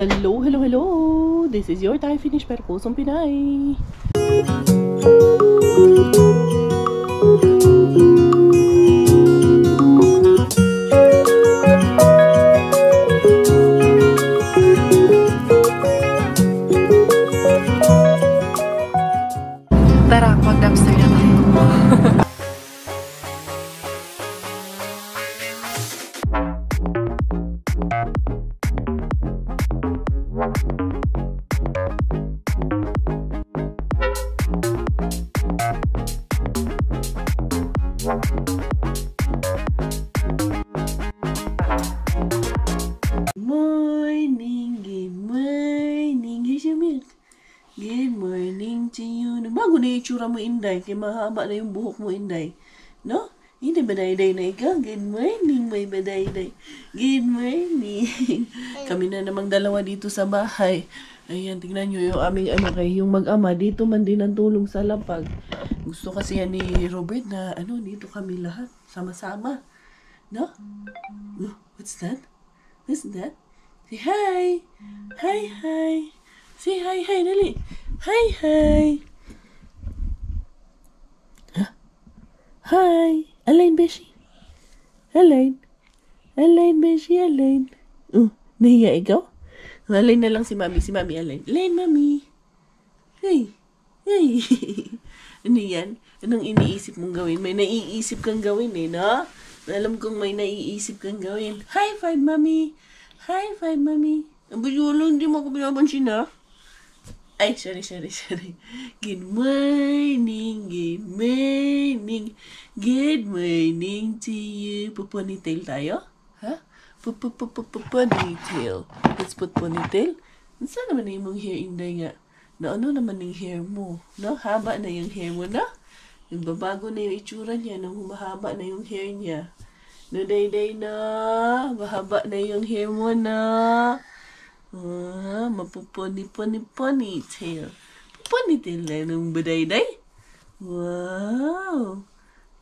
Hello, hello, hello! This is your Thai Finish pero pusong Pinay. Tara, mag-dumpster na tayo. Here's your milk. Good morning to you. Bago na yung itsura mo, Inday. Kaya mahaba na yung buhok mo, Inday. No? Hindi baday-day na ikaw. Good morning, may baday-day. Good morning. Kami na namang dalawa dito sa bahay. Ayan, tingnan nyo yung aming yung mag-ama. Dito man din ang tulong sa lapag. Gusto kasi yan ni Robert na, dito kami lahat. Sama-sama. No? What's that? What's that? Say hi. Hi, hi. Say hi, hi, dali. Hi, hi. Huh? Hi. Alain, Beshi. Alain. Alain, Beshi, Alain. Nahiya ikaw? Alain na lang si Mami. Si Mami, Alain. Alain, Mami. Hey. Hey. Ano yan? Anong iniisip mong gawin? May naiisip kang gawin no? Alam kong may naiisip kang gawin. High five, Mami. High five, Mami. Ang bulo, hindi mo ako pinapansin, ha? Ay, sorry. Good morning, good morning. Good morning to you. Puponytail tayo? Ha? Ponytail. Let's put ponytail. Saan naman na yung hair, Inday nga? Na ano naman yung hair mo? No? Haba na yung hair mo, na? Nagbabago na yung itsura niya nang humahaba na yung hair niya. No, day na. Mahaba na yung hair mo, na. Ponytail. Ponytail na nung baday-day. Wow.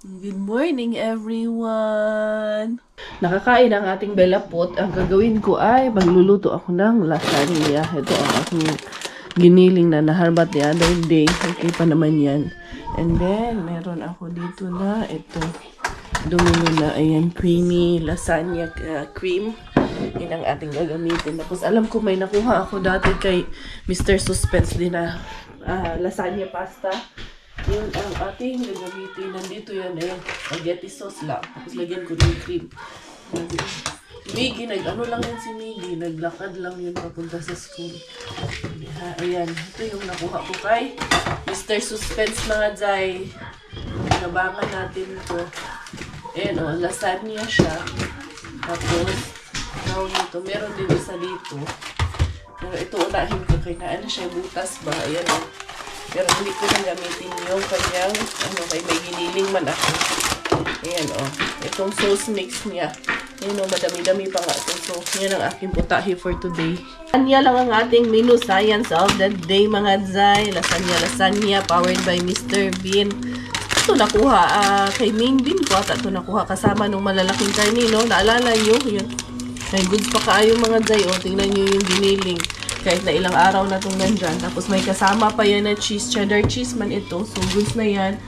Good morning, everyone. Nakakain ang ating belapot. Ang gagawin ko ay magluluto ako ng lasagna. Ito ang aking giniling na naharbat the other day. Okay pa naman yan. And then, meron ako dito na ito. Dumi na, ayan, creamy lasagna cream. Yan ang ating gagamitin. Tapos alam ko may nakuha ako dati kay Mr. Suspense din na lasagna pasta. Yun ang ating gagamitin. Nandito yan, spaghetti sauce lang. Tapos lagyan ko ng cream. Miggy, nag-ano lang yan si Miggy. Naglakad lang yun papunta sa school. Ayan, ito yung nakuha ko kay Mr. Suspense mga Zay. Nabangan natin ito. Ayan lasagna siya. Tapos, dito, meron din isa dito. Pero ito unahin ko kay na siya butas ba? Ayan Pero hindi ko nang gamitin yung kanyang, kay may giniling man ako. Ayan itong sauce mix niya. Ayan madami-dami pa nga itong sauce. Yan ang aking putahe for today. Anya lang ang ating menu science of the day mga Zay. Lasagna, powered by Mr. Bean. Ito nakuha, kay Main Bean ko ata ito nakuha kasama nung malalaking karni, no? Naalala nyo? Yun. May goods pa kaayo mga Zay, tingnan nyo yung giniling. Kahit na ilang araw na itong nandyan. Tapos may kasama pa yan na cheese, cheddar cheese man ito. So goods na yan.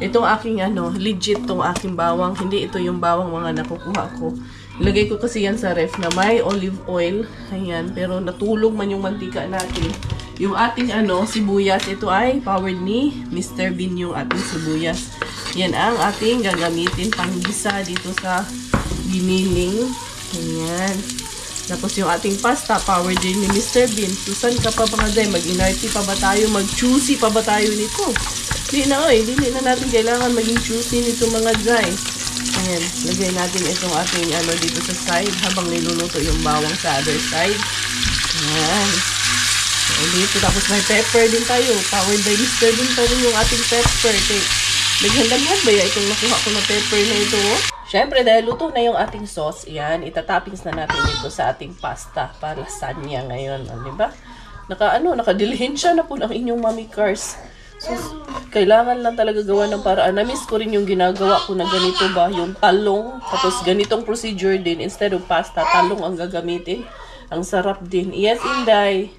Itong aking legit tong aking bawang. Hindi ito yung bawang mga nakukuha ko. Ilagay ko kasi yan sa ref na may olive oil. Ayan, pero natulog man yung mantika natin. Yung ating sibuyas, ito ay powered ni Mr. Bean yung ating sibuyas. Yan ang ating gagamitin panggisa dito sa giniling. Ayan. Tapos yung ating pasta, powered din ni Mr. Bean. Susan ka pa mga Zay, mag-inarty pa ba tayo, mag-choosy pa ba tayo nito? Hindi na natin kailangan maging choosy nito mga Zay. Ayan, lagay natin itong ating dito sa side habang niluluto yung bawang sa other side. Ayan. Dito, tapos may pepper din tayo. Powered by Mr. Bean pa rin yung ating pepper. Naghandang-hand ba itong nakuha ko na pepper na ito? Siyempre, dahil luto na yung ating sauce, yan, itatoppings na natin dito sa ating pasta para lasagna ngayon. Diba? Nakadilihensya na po ng inyong Mami Cars. So, kailangan lang talaga gawa ng paraan. Na-miss ko rin yung ginagawa ko na ganito ba, yung talong. Tapos ganitong procedure din. Instead of pasta, talong ang gagamitin. Ang sarap din. Yes, Inday.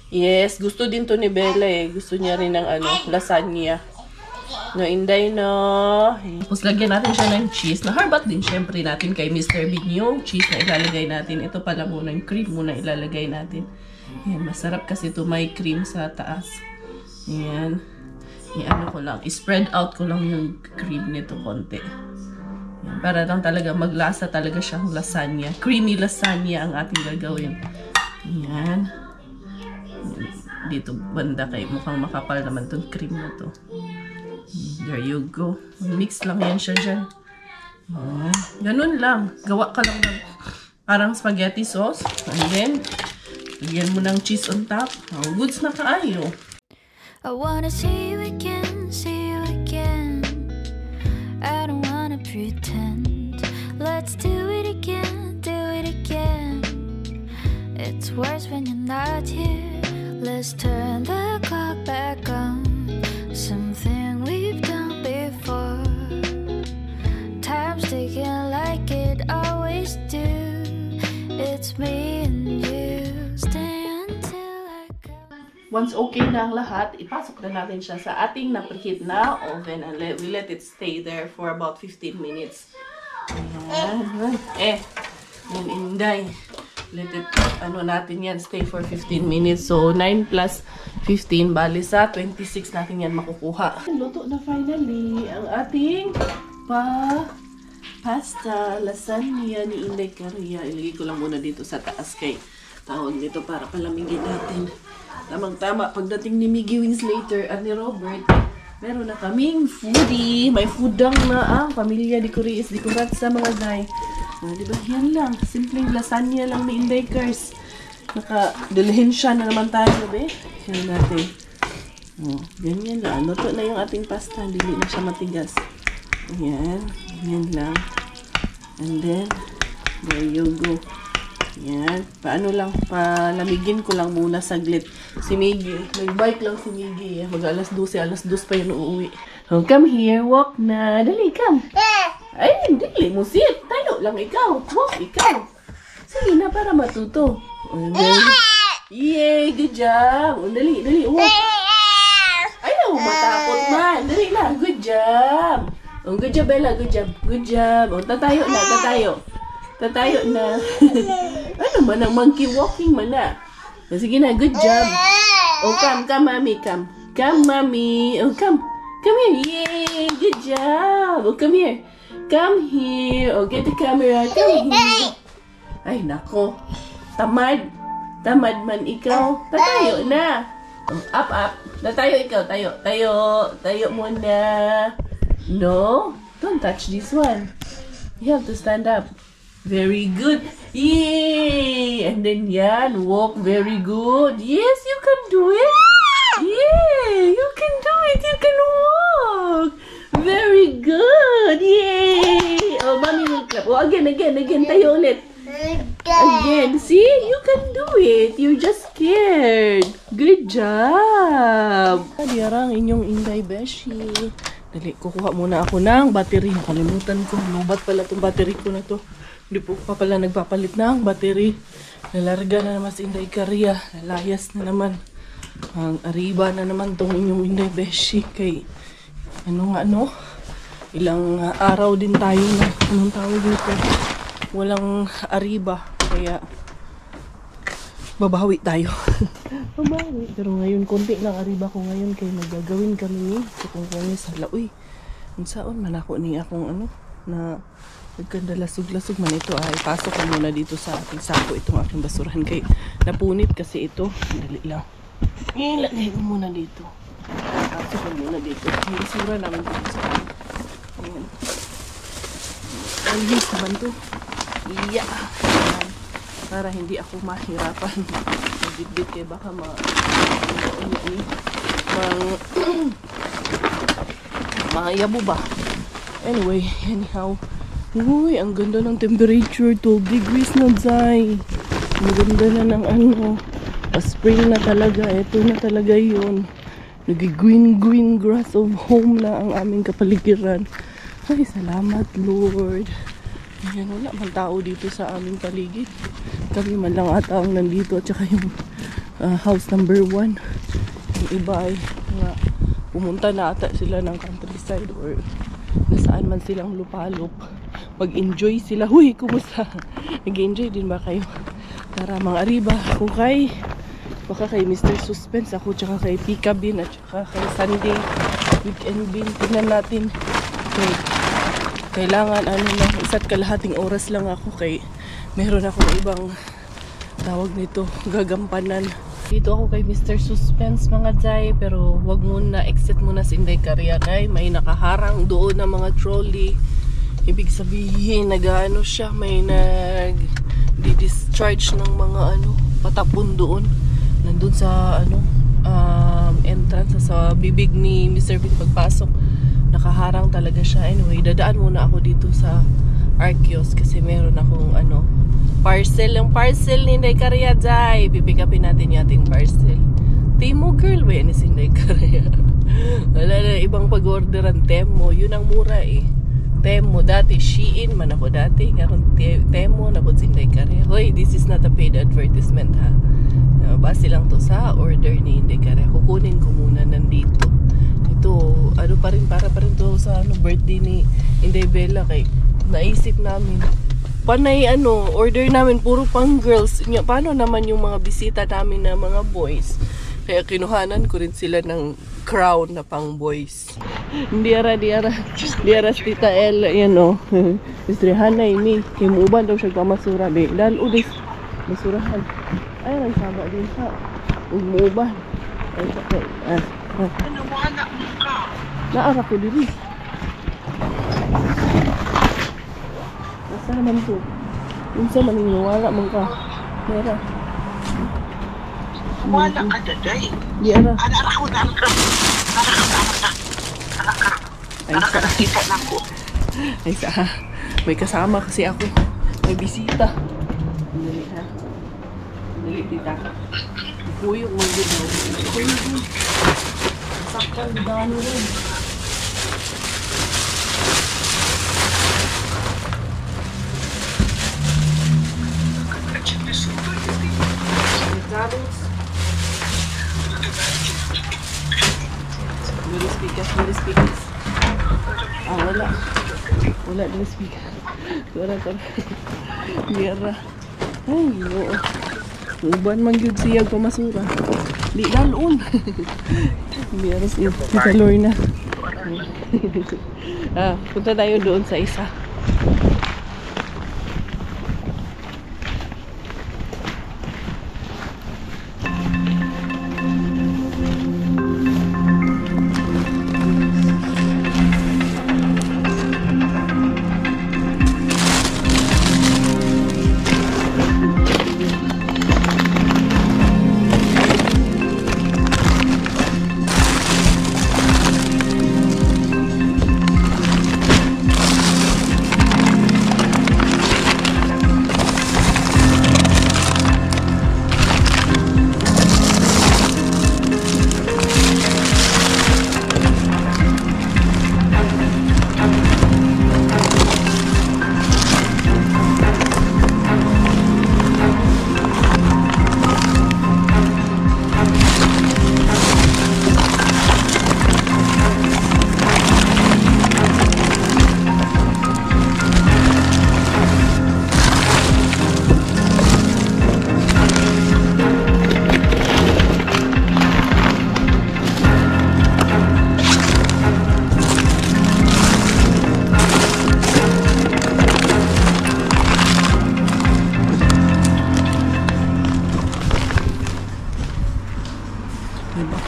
Yes, gusto din to ni Bella eh. Gusto niya rin ng lasagna. No, Inday, no. Tapos lagyan natin siya ng cheese. Naharbat din syempre natin kay Mr. Bean yung cheese na ilalagay natin. Ito pala muna, yung cream muna ilalagay natin. Yan, masarap kasi ito may cream sa taas. Yan. I-ano ko lang, i-spread out ko lang yung cream nito konti. Yan, para lang talaga maglasa talaga siyang lasagna. Creamy lasagna ang ating gagawin. Yan. Dito banda kay mukhang makapal naman tong cream na to. There you go. Mix lang yan siya dyan. Yan. Ganun lang. Gawa ka lang ng parang spaghetti sauce. And then, lagyan mo ng cheese on top. Oh, goods na kaayo. I wanna see you again, see you again. I don't wanna pretend. Let's do it again, do it again. It's worse when you're not here. Let's turn the clock back on. Something we've done before. Time's ticking like it always do. It's me and you. Stay until I go. Once okay na ang lahat, ipasok na natin siya sa ating na-preheat na oven and we let it stay there for about 15 minutes. Ayan. Yan, Inday. Let it, natin yan, stay for 15 minutes. So, 9 plus 15, bali sa 26 natin yan makukuha. Luto na finally ang ating pasta lasagna ni Inday Caria. Ilagay ko lang muna dito sa taas kay tawag dito para palamigin natin. Tamang-tama, pagdating ni Miggy Winslater at ni Robert, meron na kaming foodie. May foodang na ang pamilya di Curiis, di Kurat sa mga day. Diba? Yan lang. Simpleng lasagna lang ni Inday Cars. Nakadilhin siya na naman tayo, be. Yan natin. Ganyan lang. Luto na yung ating pasta. Hindi na siya matigas. Ayan. Yan lang. And then, there you go. Yan. Paano lang, palamigin ko lang muna saglit. Si Miggy, nag-bike lang si Miggy. Mag-alas 12 pa yun uuwi. Oh, come here, walk na. Dali, come. Ay, dali mo sit. Tayo lang ikaw. Walk, ikaw. Sige na, para matuto. And then, yay, good job. Oh, dali, walk. Ayaw, matakot man. Dali na, good job. Oh, good job, Bella, good job. Good job. Oh, tatayo na. Tatayo na. Ano man ang monkey walking man na. Sige na, good job. Oh, come, mommy, come. Come, mommy. Oh, come. Come here. Yay, good job. Oh, come here. Come here. Oh, get the camera. Come here. Ay, nako. Tamad. Tamad man ikaw. Tatayo na. Oh, up. Tatayo ikaw. Tayo muna. No. Don't touch this one. You have to stand up. Very good. Yay! And then yan, walk. Very good. Yes, you can do it. Yay! You can do it. You can walk. Very good. Yay! Oh, mommy will clap. Oh, again. Tayo ulit. Again. See? You can do it. You're just scared. Good job. Diarang inyong Inday Beshi. Dali, kukuha muna ako ng battery. Nakalimutan ko. Lubat pala itong battery ko na to. Hindi po pa pala nagpapalit ng battery. Nalarga na naman si Inday Caria. Nalayas na naman. Ang ariba na naman tong inyong Inday Beshi. Kay ilang araw din tayo na anong tawag dito. Walang ariba. Kaya babawi tayo. Babawi. Pero ngayon, konti lang ariba ko ngayon. Kaya magagawin kami ni kung sa laoy. Ang saon man ako ni akong na nagkanda lasog-lasog man ito ay pasok ko muna dito sa ating sako itong aking basurahan kay napunit kasi ito. Dali lang. Ilagay ko muna dito. Pasok ko muna dito. May basura naman dito sa akin. Ayan. Ayos naman to. Iya. Ayan. Para hindi ako mahirapan. Magbitbit kaya baka mayabo ba. Anyway, anyhow. Uy, ang ganda ng temperature. 12 degrees na, Zay. Ang ganda na ng spring na talaga. Ito na talaga yun. Nag-green grass of home na ang aming kapaligiran. Ay, salamat, Lord. Ayan, wala man tao dito sa aming paligid. kami man lang ata ang nandito at saka yung house number 1. Yung iba ay nga pumunta na ata sila ng countryside or nasaan man silang lupalop. Mag-enjoy sila. Huy, kumusta? Nag-enjoy din ba kayo? Tara mga arriba. Ako baka kay Mr. Suspense ako, tsaka kay Pika Bean at tsaka kay Sunday Weekend Bean. Tingnan natin. Okay. Kailangan isa't kalahating oras lang ako kay meron akong ibang tawag nito, gagampanan. Dito ako kay Mr. Suspense mga Zay, pero wag muna, exit muna si Inday Karyanay. May nakaharang doon na mga trolley. Ibig sabihin, nag-ano siya, may nag-discharge ng mga patapon doon. Nandun sa entrance sa bibig ni Mr. Bean pagpasok. Nakaharang talaga siya. Anyway, dadaan muna ako dito sa Arceus kasi meron akong parcel. Yung parcel ni Inday Karya, Jai. Pipick upin natin yung ating parcel. Temo girl, ni si Inday Karya. Wala na ibang pag-orderan. Temo, yun ang mura eh. Temo, dati Shein man ako dati. Ngayon Temo na po si Inday Karya. Hoy, this is not a paid advertisement ha. Base lang to sa order ni Inday Karya. Kukunin ko muna nandito. Ito, pa rin to sa birthday ni Inday Bella kay naisip namin. Panay order namin puro pang girls. Paano naman yung mga bisita namin na mga boys? Kaya kinuhanan ko rin sila ng crown na pang boys. Diara Tita El, yan o. Mr. Hanay ni, kimuban daw siya pamasura. Dahil udis, masurahan. Ay, nagsama din siya. Umuban. Ay, sakay. Ano mo anak mo ka? Naara ko diri. Nasa naman to. Unsa man yung wala man ka. Mera. Wala ka daday. Diara. Anak ko na ka. Anak ka nakita na ko. Ay sa may kasama kasi ako. May bisita. Dali ha. Dali tita. Kuyog mo din mo. Kuyog mo. Sakal dano rin. McDonald's. Dili speakers. Wala. Wala dili speaker. Tara. Mira. Ay, oo. Uban man gyud siya pamasura. Di dalon. Mira si Tita Lorna. Punta tayo doon sa isa.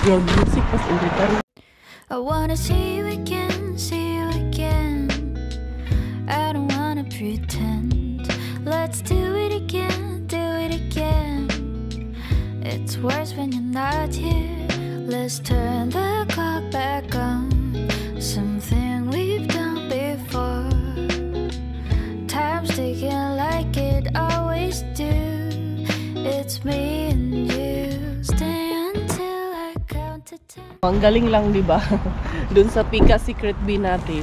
Background music pas ulitan. I wanna see you again, see you again. I don't wanna pretend. Let's do it again, do it again. It's worse when you're not here. Let's turn the clock back on. Something we've done before. Time's ticking like it always do. It's me and you. Stay until I count to 10. Ang galing lang, di ba? Doon sa Pika Secret B natin.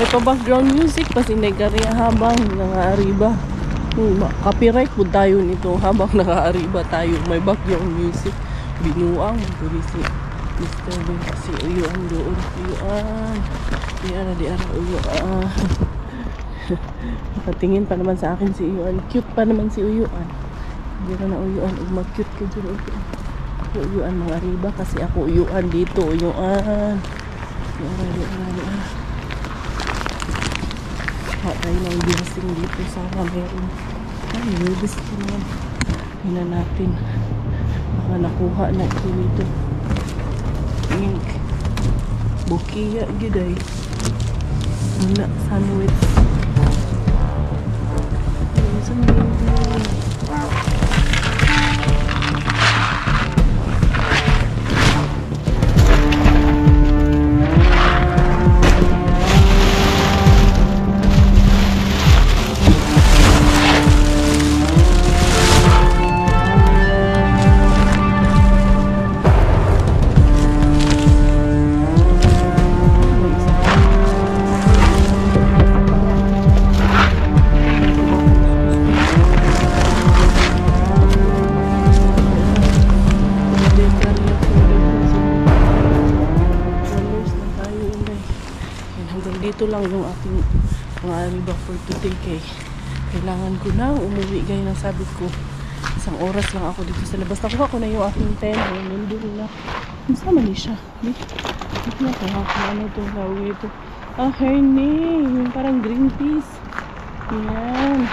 May pa background music pa si Inday Karya habang nangaariba. Copyright po tayo nito habang nakaariba tayo. May background music. Binuang. Tuloy si Mr. Bin kasi uyuan doon. Uyuan. Di ara uyuan. Nakatingin pa naman sa akin si uyuan. Cute pa naman si uyuan. Hindi ka na uyuan. Mag-cute ka dyan. Uyuan mga riba kasi ako uyuan dito. Uyuan. Di ara. Tayo ng blessing dito sa meron. Ay, rubis ko naman. Hina natin. Baka nakuha na ito dito. Pink. Bukiya, giday. Wala, sandwich. Isang baby. Dito lang yung ating mga riba for today kay kailangan ko na umuwi gaya ng sabi ko isang oras lang ako dito sa labas. Nakuha ko na yung aking tent nandun na masama ni siya dito na kaya ano itong tawag ito herning yung parang green peas yan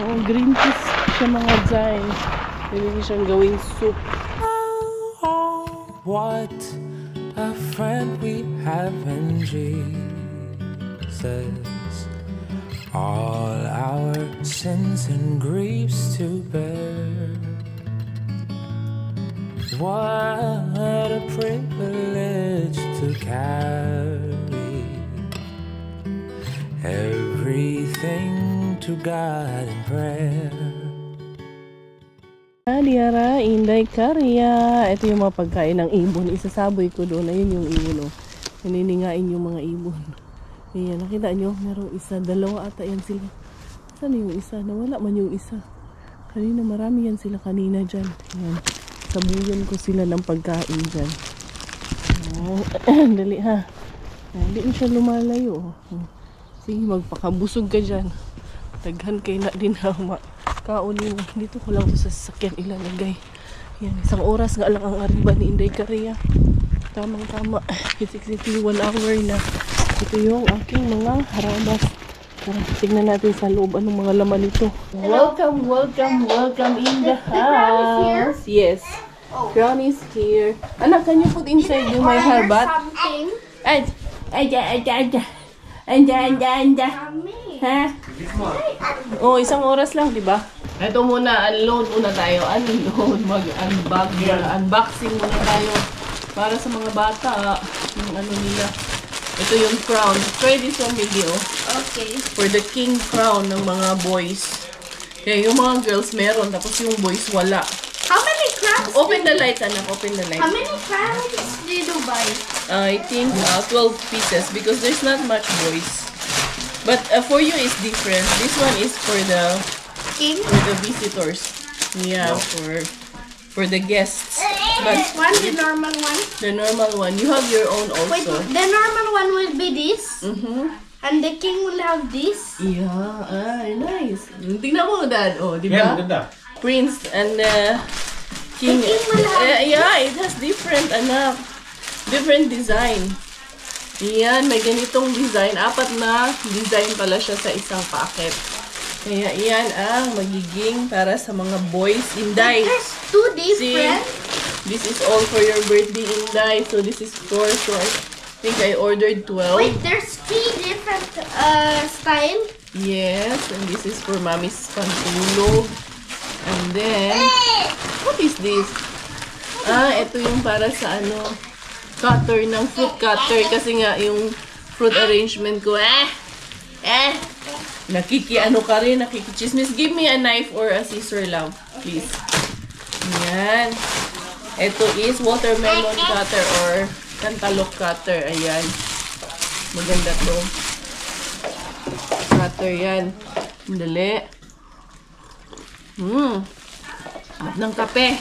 oo green peas siya mga dyan pwede siyang gawing soup. What a friend we have in Jesus. All our sins and griefs to bear. What a privilege to carry everything to God in prayer. Diara, Inday Karya. Ito yung mga pagkain ng ibon. Isasaboy ko doon. Ayun yung ibon. Oh. Naniningain yung mga ibon. Ayan, nakita nyo, merong isa, dalawa ata yan sila. Saan yung isa? Nawala man yung isa. Kanina, marami yan sila kanina dyan. Ayan, sabuyan ko sila ng pagkain dyan. Ayan, dali ha. Hindi na siya lumalayo. Sige, magpakabusog ka dyan. Taghan kayo na din ha. Kaunin mo. Dito ko lang sa sasakyan ilalagay. Ayan, isang oras nga lang ang ariba ni Inday Karya. Tamang-tama. It's exactly 1 hour na. Ito yung aking mga harabas. Tignan natin sa loob anong mga laman nito. Welcome in the house. Yes. Crown is here. Anak, can you put inside my harbat? Anda. Ha? Oh, isang oras lang, di ba? Ito muna, unload muna tayo. Unload, unboxing muna tayo. Para sa mga bata, yung ano nila. Ito yung crown. Try this one video. Okay. For the king crown ng mga boys. Kaya yung mga girls meron, tapos yung boys wala. How many crowns? Open the light, anak. Open the light. How many crowns did you buy? I think 12 pieces because there's not much boys. But for you it's different. This one is for the King? for the visitors. Yeah, for the guests. But This one, the normal one. the normal one, you have your own Wait, also. the normal one will be this, Mm-hmm. and the king will have this. Yeah, nice. Tingnan mo, Dad. Oh, di ba? Yeah, maganda. Prince and king. The king will have Yeah, it has different, anak. Different design. Yan, may ganitong design. 4 na design pala siya sa isang packet. Kaya yan ang magiging para sa mga boys. Inday. There's two See, different. this is all for your birthday, Inday. So this is 4. So I think I ordered 12. Wait, there's 3 different style. Yes, and this is for Mommy's pantulog. And then, what is this? Ito yung para sa ano, cutter ng fruit cutter. Kasi nga yung fruit arrangement ko, nakikiano ka rin, nakikichismis. Give me a knife or a scissor, love, please. Ayan. Ito is watermelon cutter or cantaloupe cutter. Ayan. Maganda to. Cutter yan. Dali. Ng kape.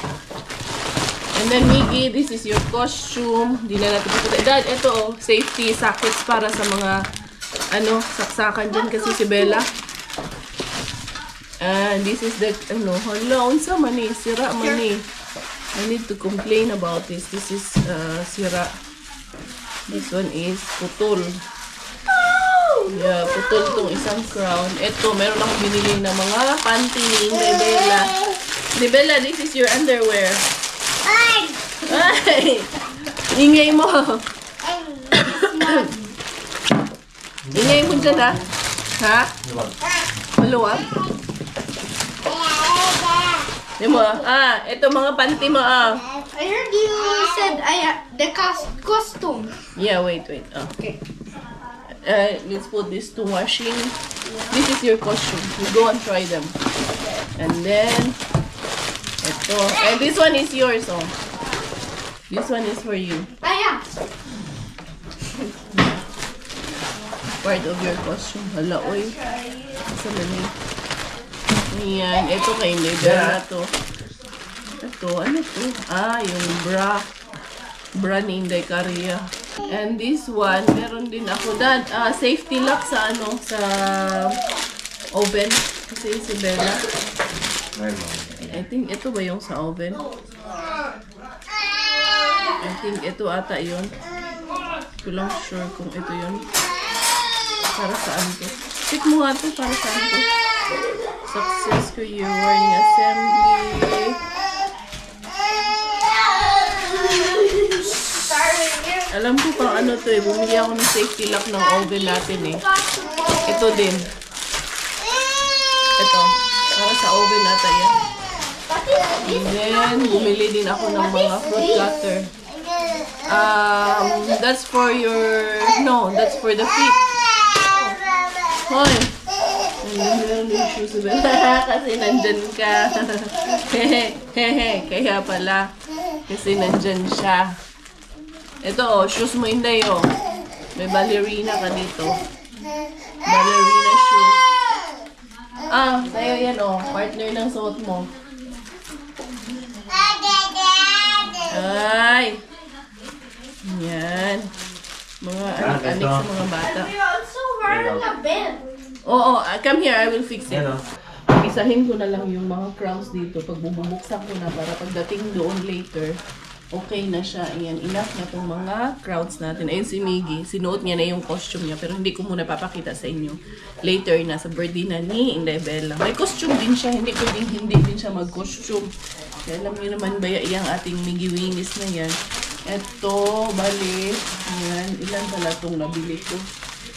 And then, Miggy, this is your costume. Di na natin pupunta. Dad, ito oh, safety sockets para sa mga, saksakan dyan kasi si Bella. And this is the, hala, unsa man eh, sira man eh. I need to complain about this. This is, sira. This one is putol. Yeah, putol tong isang crown. Ito, meron akong binili ng mga panty ni Bella. Ni Bella, this is your underwear. Ay! Ingay mo! Ingay mo dyan, ha? Ha? Maluwag? Di mo, ito mga panty mo, I heard you said the costume. Yeah, wait. Okay. Let's put this to washing. This is your costume. You go and try them. And then, ito. And this one is yours, oh. This one is for you. Yeah. Part of your costume. Hala, oy. Sa mali. Ayan. Ito kay Bella to. Ito, ano to? Yung bra. Bra ni Inday Caria. And this one, meron din ako. Dad, safety lock sa sa oven. Kasi si Bella. I think ito ba yung sa oven? I think ito ata yun. Hindi ko lang sure kung ito yun. Para saan to? Check mo nga to. Para saan to? Success Career Warning Assembly. Alam ko pang ano to eh. Bumili ako ng safety lock ng oven natin eh. Ito din. Ito. Para sa oven natin yan. And then, bumili din ako ng mga fruit cutter. That's for your... No, that's for the feet. Hoy! Meron yung shoes. Kasi nandyan ka. Kaya pala. Kasi nandyan siya. Ito oh, shoes mo Inday oh. May ballerina ka dito. Ballerina shoes. Sa'yo yan oh. Partner ng suot mo. Ay! Yan. Mga anik-anik sa mga bata. Also wearing a bed. Oo, come here. I will fix it. Isahin ko na lang yung mga crowns dito. Pag bubuksan ko na para pagdating doon later, okay na siya. Ayan, enough na itong mga crowns natin. Ayun si Miggy. Sinuot niya na yung costume niya. Pero hindi ko muna papakita sa inyo. Later na sa birthday na ni Inday Bella. May costume din siya. Hindi din siya mag-costume. Kaya alam niyo naman ba yung ating Miggy Winnie's na yan. Ito, bali. Ayan, ilan pala itong nabili ko?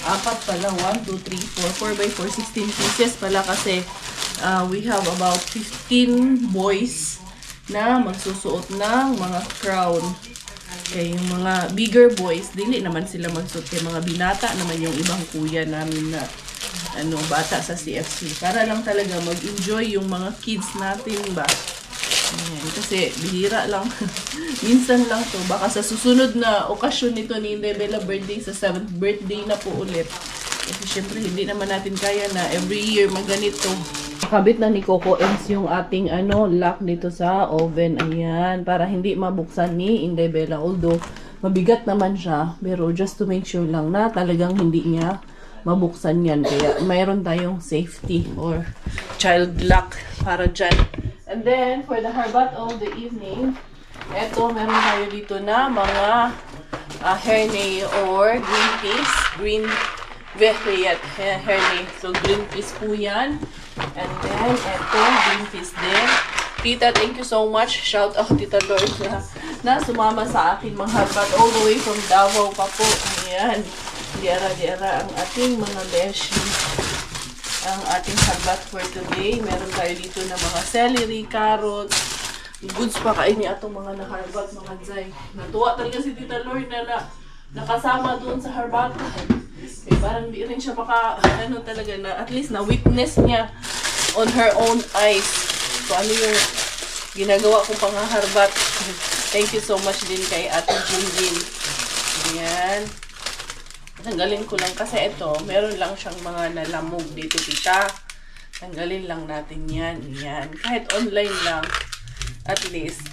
4 pala. 1, 2, 3, 4. 4 by 4, 16 pieces pala kasi we have about 15 boys na magsusuot ng mga crown. Kaya yung mga bigger boys, dili naman sila magsuot. Kaya mga binata naman yung ibang kuya namin na bata sa CFC. Para lang talaga mag-enjoy yung mga kids natin ba. Ayan, kasi bihira lang. Minsan lang to. Baka sa susunod na okasyon nito ni Inday Bella birthday, sa 7th birthday na po ulit. Kasi syempre hindi naman natin kaya na every year maganito. Kabit na ni Coco Ems yung ating lock dito sa oven. Ayan, para hindi mabuksan ni Inday Bella. Although mabigat naman siya, pero just to make sure lang na talagang hindi niya mabuksan yan. Kaya mayroon tayong safety or child lock para dyan. And then, for the harbat of the evening, eto, meron tayo dito na mga hernay or green peas. Green vehriat hernay. So, green peas po yan. And then, eto, green peas din. Tita, thank you so much. Shout out, Tita Lord, na sumama sa akin mga harbat all the way from Davao pa po. Ayan. Diara-diara ang ating mga beshi. Ang ating harbat for today. Meron tayo dito na mga celery, carrots, goods pa kaini atong mga naharbat, mga zay. Natuwa talaga si Tita Lord na nakasama doon sa harbatan. Eh, parang di rin siya talaga na at least na witness niya on her own eyes. So ano yung ginagawa kong pangaharbat. Thank you so much din kay Ate Jinjin. Ayan. Tanggalin ko lang kasi ito, meron lang siyang mga nalamog dito, tita. Tanggalin lang natin yan. Yan. Kahit online lang. At least,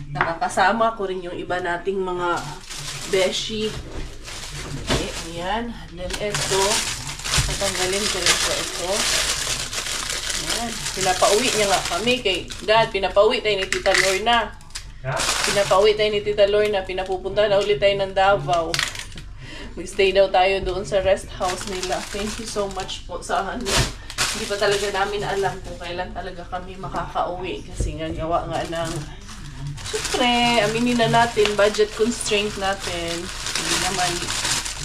nakakasama ko rin yung iba nating mga beshi. Okay, ayan. And then ito, natanggalin ko rin po ito. Ayan. Pinapauwi niya nga kami kay Dad. Pinapauwi tayo ni Tita Lorna. Pinapauwi tayo ni Tita Lorna. Pinapupunta na ulit tayo ng Davao. Mag-stay daw tayo doon sa rest house nila. Thank you so much po sa ano. Hindi pa talaga namin alam kung kailan talaga kami makakauwi. Kasi nga gawa nga ng... Siyempre, aminin na natin, budget constraint natin. Hindi naman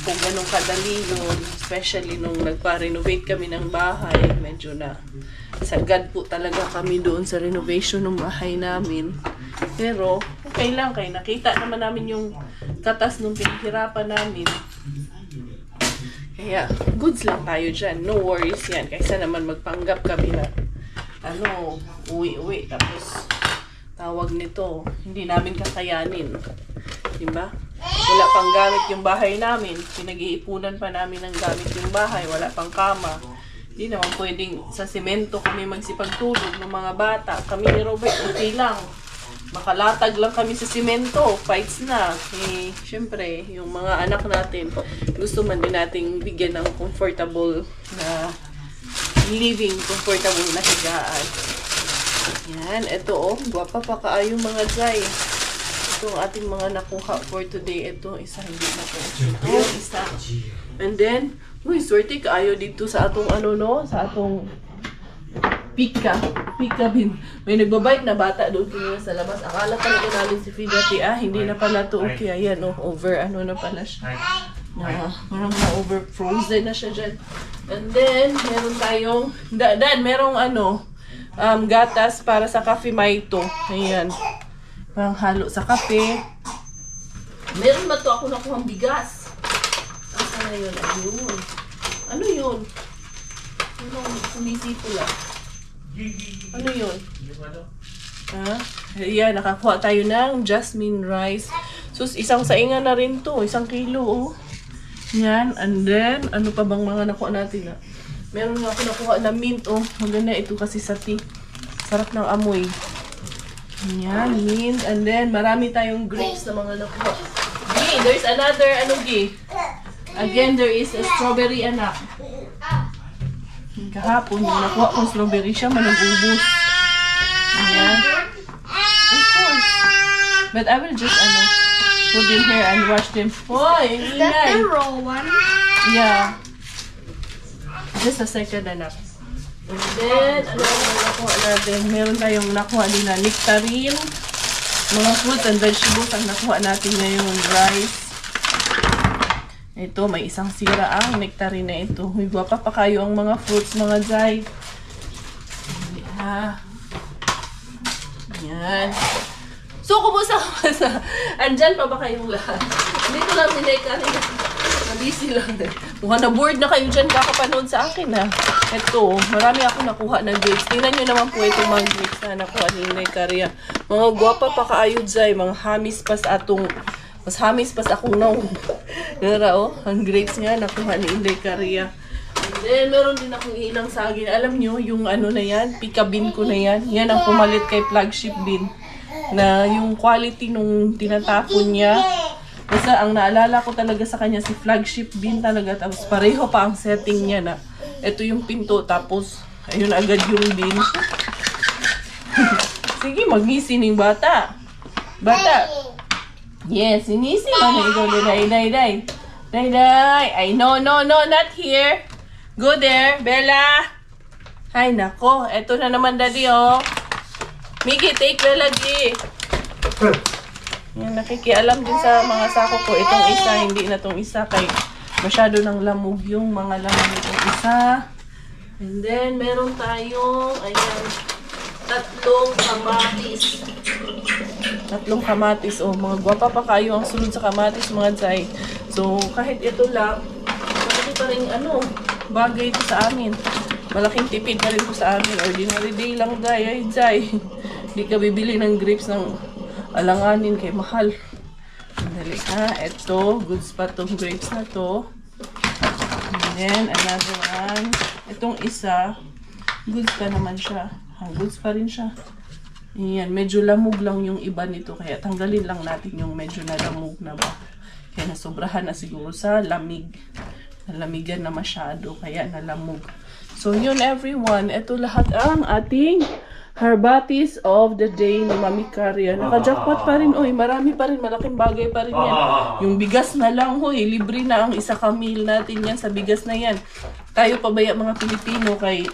kung ganun kadali yun. Especially nung nagpa-renovate kami ng bahay. Medyo na sagad po talaga kami doon sa renovation ng bahay namin. Pero, okay lang. Kaya nakita naman namin yung katas nung pinaghirapan namin. Kaya, goods lang tayo dyan. No worries yan. Kaysa naman magpanggap kami na, uwi-uwi. Tapos, tawag nito, hindi namin kakayanin. Diba? Wala pang gamit yung bahay namin. Pinag-iipunan pa namin ng gamit yung bahay. Wala pang kama. Hindi naman pwedeng sa semento kami magsipagtulog ng mga bata. Kami ni Robert, okay lang. Makalatag lang kami sa simento, fights na. Eh, syempre, yung mga anak natin, gusto man din nating bigyan ng comfortable na living, comfortable na higaan. Yan, ito guwapa pa kaayo mga Zay. Ito ang ating mga nakuha for today. Ito, isa hindi na po. Ito, isa. And then, swerte kaayo dito sa atong sa atong Pika bin. May nagbabike na bata doon kanina sa labas. Akala talaga namin si Fidati, hindi na pala to okay. Ayan, over, na pala siya. Parang na-over frozen na siya dyan. And then, meron tayong, merong gatas para sa Cafe Maito. Ayan. Parang halo sa kape. Meron ba to ako nakuhang bigas? Asa na yun? Ayun. Ano yun? Anong sumisipo lang? Ano yun? Ayan, nakakuha tayo ng jasmine rice. So, isang saingan na rin to. 1 kilo, Yan. And then, ano pa bang mga nakuha natin, Meron nga ako nakuha na mint, Maganda ito kasi sa tea. Sarap ng amoy. Yan, mint. And then, marami tayong grapes na mga nakuha. There's another, Again, there is a strawberry, anak. Kahapon, yung nakuha kong strawberry siya, manag-ubos. Ayan. Of course. But I will just, put them here and wash them. Hoy, ingay. The raw one? Yeah. Just a second, anak. And then, ano ang nakuha natin? Meron tayong nakuha nila nectarine. Mga fruits and vegetables ang nakuha natin ngayon. Rice. Ito, may isang sira ang nectarine na ito. May guwapa pa kayo ang mga fruits, mga Zay. Yan. So, kumusta ka? Andyan pa ba kayong lahat? Dito lang nilay ka rin. Busy lang. Mukhang na-board na kayo dyan kakapanood sa akin, Ito, marami ako nakuha na grapes. Tingnan nyo naman po itong mga grapes na nakuha ni Inay Karia. Mga guwapa pa kaayod, Zay. Mga hamis pa sa atong... Mas hamis pa sa akong naong. Nara, ang grapes nga, nakuha ni Inday Karia. And then, meron din akong ilang saging. Alam nyo, yung na yan, pika bean ko na yan. Yan ang pumalit kay flagship bean. Na yung quality nung tinatapon niya. Kasi ang naalala ko talaga sa kanya, si flagship bean talaga. Tapos pareho pa ang setting niya na. Ito yung pinto, tapos ayun agad yung bean. Sige, mag-missing yung bata. Bata. Yes, sinisi man ikaw. Day. Ay, no, not here. Go there, Bella. Ay, nako. Eto na naman, Daddy, Miggy, take Bella, G. Yan, nakikialam din sa mga sako ko. Itong isa, hindi na itong isa. Kay masyado ng lamog yung mga laman itong isa. And then, meron tayong, ayan, 3 kamatis. 3 kamatis. Mga gwapa pa kayo ang sunod sa kamatis, mga Zay. So, kahit ito lang, malaki pa rin, bagay ito sa amin. Malaking tipid na rin ito sa amin. Ordinary day lang, Zay. Ay, Zay. Hindi ka bibili ng grapes ng alanganin kay mahal. Dali, Ito, goods pa itong grapes na to. And then, another one. Itong isa, Goods pa naman siya. Goods pa rin siya. Ayan, medyo lamog lang yung iba nito. Kaya tanggalin lang natin yung medyo nalamog na ba. Kaya nasobrahan na siguro sa lamig. Nalamigan na masyado. Kaya nalamog. So yun everyone. Ito lahat ang ating Harbatis of the day ni Mami Carria. Naka-jackpot pa rin. Oy, marami pa rin. Malaking bagay pa rin yan. Yung bigas na lang, hoy. Libre na ang isa ka meal natin yan sa bigas na yan. Tayo pa baya mga Pilipino kay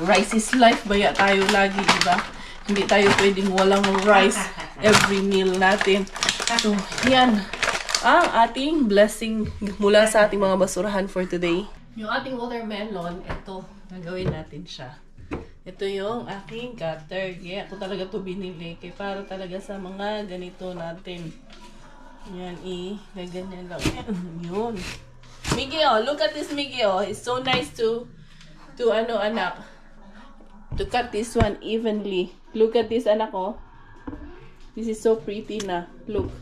rice is life baya tayo lagi, diba? Hindi tayo pwedeng walang rice every meal natin. So, yan ang ating blessing mula sa ating mga basurahan for today. Yung ating watermelon, ito, gagawin natin siya. Ito yung aking cutter. Yeah, ako talaga to binili. Kaya para talaga sa mga ganito natin. Yan, gaganyan lang. Yun. Miggy, oh, look at this Miggy, oh. It's so nice to anak, to cut this one evenly. Look at this, anak, oh. This is so pretty na. Look.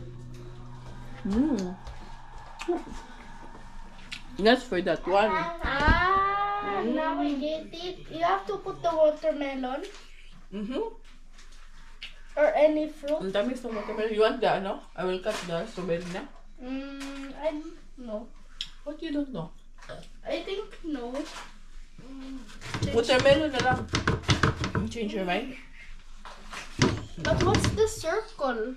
That's for that one. Now I get it. You have to put the watermelon or any fruit. Ang dami sa watermelon. You want the, ano? I will cut the strawberry na. I don't know. What you don't know? I think no. Watermelon na lang. Change your mind. But what's the circle?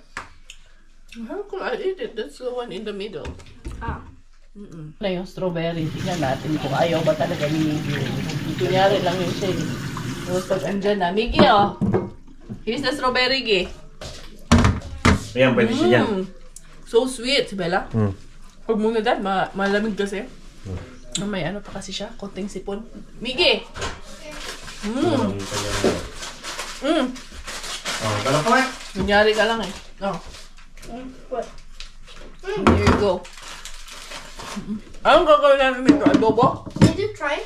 How could I eat it? That's the one in the middle. Na yung strawberry. Tingnan natin kung ayaw ba talaga ni Miggy. Kunyari lang yung siya. Tapos pag andyan na. Miggy, oh. Here's the strawberry, Gi. Ayan, pwede siya dyan. So sweet, Bella. Huwag muna dad, malamig kasi. May ano pa kasi siya, konting sipon. Miggy! Galak ka ba? Kunyari ka lang eh. Oh. What? Here you go. Anong gagawin natin dito? Adobo? Did you try?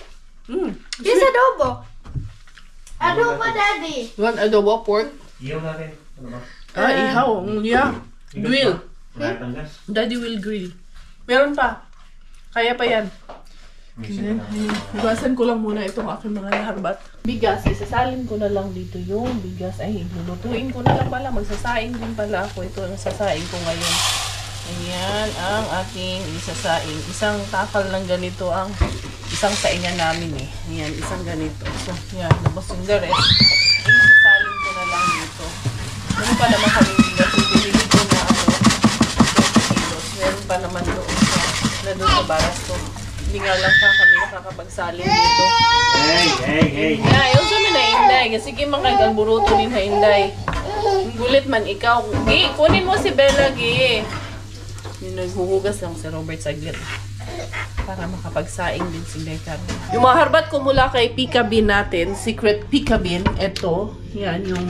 Here's adobo. Adobo, Daddy. You want adobo? Pork? Iyaw natin. Ano ba? Ihaw. Yeah. Grill. Wala tayong gas. Daddy will grill. Meron pa. Kaya pa yan. Iwasan ko lang muna itong aking mga harbat. Bigas. Isasalin ko na lang dito yung bigas. Ay, lulutuin ko na lang pala. Magsasaing din pala ako. Ito ang sasaing ko ngayon. Ayan ang aking isasaing. Isang takal lang ganito ang isang saingan namin eh. Ayan, isang ganito. So, yan. Tapos yung the rest. Isasalin ko na lang dito. Meron pa naman kami bigas. Ibinili ko na 20 kilos. Meron pa naman doon sa baras to. Hindi nga lang kami nakakapagsalin dito. Hey! Ay, uso mo na Inday. Kasi kimang buruto din na Inday. Gulit man ikaw. Gi, kunin mo si Bella, Gi. Yung naghuhugas lang si Robert saglit. Para makapagsaing din si Becca. Yung mga harbat ko mula kay Pika Bean natin, Secret Pika Bean, ito, yan, yung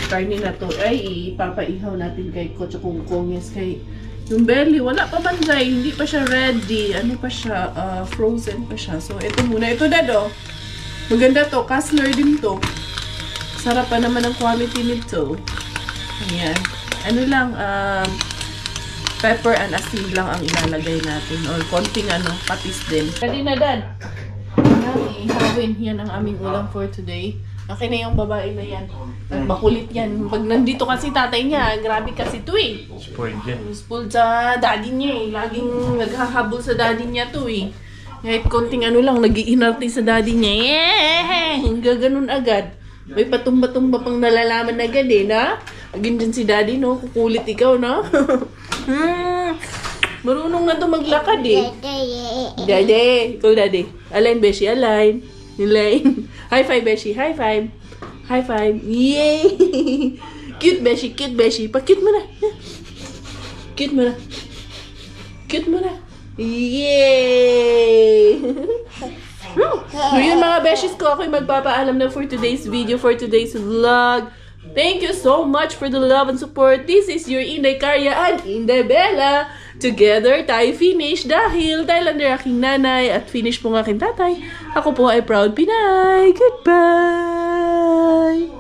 karne na to, ay ipapaihaw natin kay Kocho Kongkonges, kay yung belly, wala pa banday, hindi pa siya ready, ano pa siya, frozen pa siya. So, ito muna, ito dado. Maganda to, Kassler din to. Sarap pa naman ang quality nito. Ayan. Ano lang, pepper and asin lang ang ilalagay natin. Or konting patis din. Ready na, Dad? Ihawin. Yan ang aming ulam for today. Akin na yung babae na yan. Makulit yan. Pag nandito kasi tatay niya, grabe kasi to eh. Spoiled yan. Spoiled sa daddy niya eh. Laging naghahabol sa daddy niya to eh. Kahit konting lang, nag-iinarte sa daddy niya. Gaganon agad. May patumba-tumba pang nalalaman agad eh, na? Agin dyan si daddy, no? Kukulit ikaw, no? Marunong na to maglakad eh. Daddy. Ikaw, daddy. Align, Beshi. Align. High five, Beshi. High five. High five. Yay! Cute, Beshi. Cute, Beshi. Pa-cute mo na. Cute mo na. Cute mo na. Yay! So yun mga beshies ko, ako'y magpapaalam na for today's video, for today's vlog. Thank you so much for the love and support. This is your Inday Carria and Inday Bella. Together, tayo finish dahil Thailander aking nanay at finish po ng aking tatay. Ako po ay proud Pinay. Goodbye!